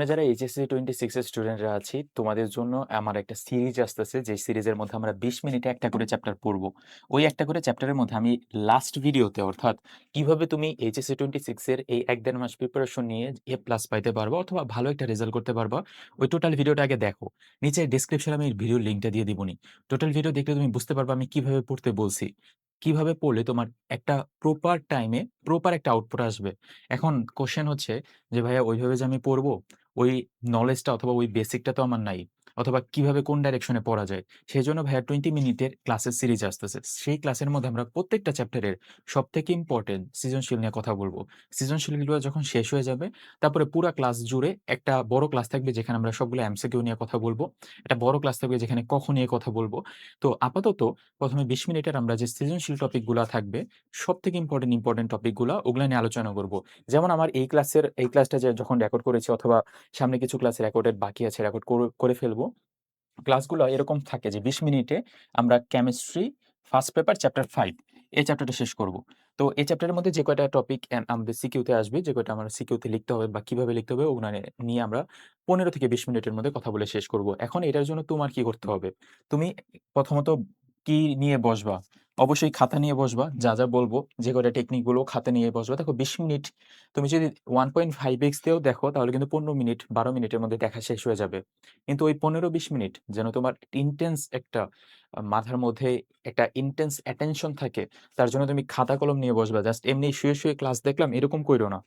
আমরা যারা এইচএসসি 26 এর স্টুডেন্টরা আছি, তোমাদের জন্য আমার একটা সিরিজ আসতেছে, যে সিরিজের মধ্যে আমরা ২০ মিনিটে একটা করে চ্যাপ্টার পড়বো। ওই একটা করে চ্যাপ্টারের মধ্যে আমি লাস্ট ভিডিওতে অর্থাৎ কিভাবে তুমি এইচএসসি 26 এর এই ১-১.৫ মাস প্রিপারেশন নিয়ে A+ পাইতে পারবা অথবা ভালো একটা রেজাল্ট করতে পারবা, ওই টোটাল ভিডিওটা আগে দেখো। নিচে ডেসক্রিপশনে আমি ভিডিওর লিঙ্কটা দিয়ে দিবনি। টোটাল ভিডিও দেখলে তুমি বুঝতে পারবা আমি কিভাবে পড়তে বলছি। কিভাবে পড়লে তোমার একটা প্রপার টাইমে প্রপার একটা আউটপুট আসবে। এখন কোয়েশ্চেন হচ্ছে যে ভাইয়া ওইভাবে যে আমি পড়বো, ওই নলেজটা অথবা ওই বেসিকটা তো আমার নাই। অথবা কিভাবে কোন ডাইরেকশনে পড়া যায়। সেজন্য ভাইয়া 20 মিনিটের ক্লাসের সিরিজ আসতেছে। সেই ক্লাসের মধ্যে আমরা প্রত্যেকটা চ্যাপ্টারের সবথেকে ইম্পোর্টেন্ট সৃজনশীল নিয়ে কথা বলব। সৃজনশীলগুলো যখন শেষ হয়ে যাবে, তারপরে পুরা ক্লাস জুড়ে একটা বড় ক্লাস থাকবে যেখানে আমরা সবগুলো এমসিকিউ নিয়ে কথা বলব। একটা বড় ক্লাস থাকবে যেখানে ক, খ নিয়ে কথা বলব। তো আপাতত ১ম এ ২০ মিনিটের আমরা যে সৃজনশীল টপিকগুলা থাকবে, সবথেকে ইম্পোর্টেন্ট টপিকগুলা ওগুলা নিয়ে আলোচনা করব। যেমন আমার এই ক্লাসটা যে যখন রেকর্ড করেছি অথবা সামনে কিছু ক্লাস রেকর্ডের বাকি আছে, রেকর্ড করে ফেলবো। ক্লাসগুলো এরকম থাকে যে ২০ মিনিটে আমরা কেমিস্ট্রি ফার্স্ট পেপার চ্যাপ্টার ৫ এই চ্যাপ্টারটা শেষ করব। তো এই চ্যাপ্টারের মধ্যে যে কয়টা টপিক আমাদের সিকিউতে আসবে, যে কয়টা আমরা সিকিউতে লিখতে হবে বা কিভাবে লিখতে হবে ওগুলা নিয়ে আমরা ১৫ থেকে ২০ মিনিটের মধ্যে কথা বলে শেষ করব। এখন এটার জন্য তোমার কি করতে হবে? তুমি প্রথমত কি নিয়ে বসবা? অবশ্যই খাতা নিয়ে বসবা। যা বলব, যে কয়টা টেকনিক গুলো খাতা নিয়ে বসবা। দেখো ২০ মিনিট তুমি যদি 1.5x দিয়েও দেখো তাহলে কিন্তু ১৫ মিনিট ১২ মিনিটের মধ্যে দেখা শেষ হয়ে যাবে। কিন্তু ওই ১৫-২০ মিনিট যেন তোমার ইনটেন্স একটা মাথার মধ্যে একটা ইনটেন্স অ্যাটেনশন থাকে, তার জন্য তুমি খাতা কলম নিয়ে বসবা। জাস্ট এমনি শুয়ে ক্লাস দেখলাম এরকম কইরো না।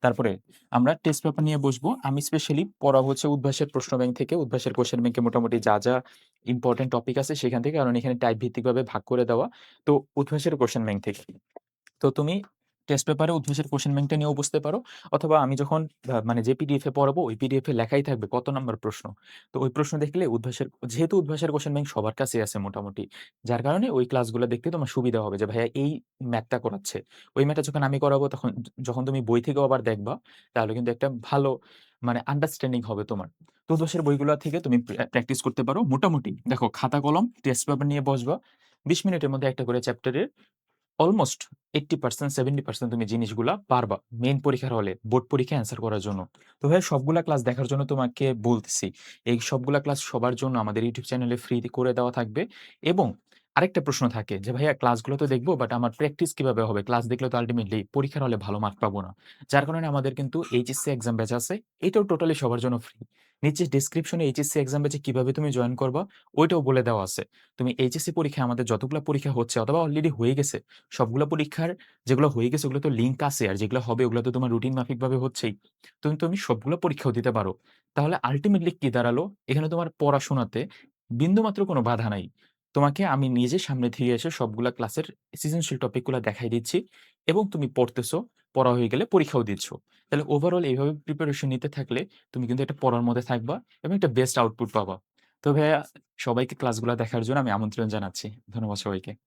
তারপরে আমরা টেস্ট পেপার নিয়ে বসবো। আমি স্পেশালি পড়া হচ্ছে উদ্ভাসের প্রশ্ন ব্যাংক থেকে। উদ্ভাসের কোয়েশ্চেন ব্যাংকে মোটামুটি যা ইম্পোর্টেন্ট টপিক আছে সেখান থেকে, কারণ এখানে টাইপ ভিত্তিকভাবে ভাগ করে দেওয়া। তো উদ্ভাসের কোয়েশ্চেন ব্যাংক থেকে। তো তুমি টেস্ট পেপারে উদ্ভাসের কোয়েশ্চেন ব্যাংকটা নিয়েও বুঝতে পারো, অথবা আমি যখন মানে যে পিডিএফ এ পড়াবো ওই পিডিএফ এ লেখাই থাকবে কত নাম্বার প্রশ্ন। তো ওই প্রশ্ন দেখলে যেহেতু উদ্ভাসের কোয়েশ্চেন ব্যাংক সবার কাছেই আছে মোটামুটি। যার কারণে ওই ক্লাসগুলো দেখতে তোমার সুবিধা হবে যে ভাইয়া এই ম্যাথটা করাচ্ছে। ওই ম্যাথটা যখন আমি করাবো তখন যখন তুমি বই থেকেও আবার দেখবা, তাহলে কিন্তু একটা ভালো মানে আন্ডারস্ট্যান্ডিং হবে তোমার। তো উদ্ভাসের বইগুলা থেকে তুমি প্র্যাকটিস করতে পারো মোটামুটি। দেখো খাতা কলম টেস্ট পেপার নিয়ে বসবা। ২০ মিনিটের মধ্যে একটা করে চ্যাপ্টারের অলমোস্ট 80% 70% তুমি জিনিসগুলা পারবা। মেইন পরীক্ষার হলে, বোর্ড পরীক্ষায় অ্যান্সার করার জন্য। তো ভাইয়া সবগুলা ক্লাস দেখার জন্য তোমাকে বলতেছি। এই সবগুলা ক্লাস সবার জন্য আমাদের ইউটিউব চ্যানেলে ফ্রি করে দেওয়া থাকবে। এবং আরেকটা প্রশ্ন থাকে যে ভাইয়া ক্লাসগুলো তো দেখব, বাট আমার প্র্যাকটিস কিভাবে হবে? ক্লাস দেখলে তো আল্টিমেটলি পরীক্ষার হলে ভালো মার্ক পাবো না। যার কারণে আমাদের কিন্তু এইচএসসি এক্সাম ব্যাচ আছে। এটাও টোটালি সবার জন্য ফ্রি। নিচে ডেসক্রিপশনে এইচএসসি এক্সাম ব্যাচে কিভাবে তুমি জয়েন করবা ওইটাও বলে দেওয়া আছে। তুমি এইচএসসি পরীক্ষায় আমাদের যতগুলা পরীক্ষা হচ্ছে অথবা অলরেডি হয়ে গেছে, সবগুলা পরীক্ষার যেগুলো হয়ে গেছে ওগুলো তো লিঙ্ক আছে, আর যেগুলো হবে ওগুলো তো তোমার রুটিন মাফিকভাবে হচ্ছেই। তুমি সবগুলো পরীক্ষাও দিতে পারো। তাহলে আল্টিমেটলি কি দাঁড়ালো? এখানে তোমার পড়াশোনাতে বিন্দুমাত্র কোনো বাধা নাই। তোমাকে আমি নিজে সামনে থেকে এসে সবগুলা ক্লাসের সৃজনশীল টপিকগুলা দেখাই দিচ্ছি এবং তুমি পড়তেছো, পড়া হয়ে গেলে পরীক্ষাও দিচ্ছ। তাহলে ওভারঅল এইভাবে প্রিপারেশন নিতে থাকলে তুমি কিন্তু একটা পড়ার মধ্যে থাকবা এবং একটা বেস্ট আউটপুট পাবা। তো ভাইয়া, সবাইকে ক্লাসগুলা দেখার জন্য আমি আমন্ত্রণ জানাচ্ছি। ধন্যবাদ সবাইকে।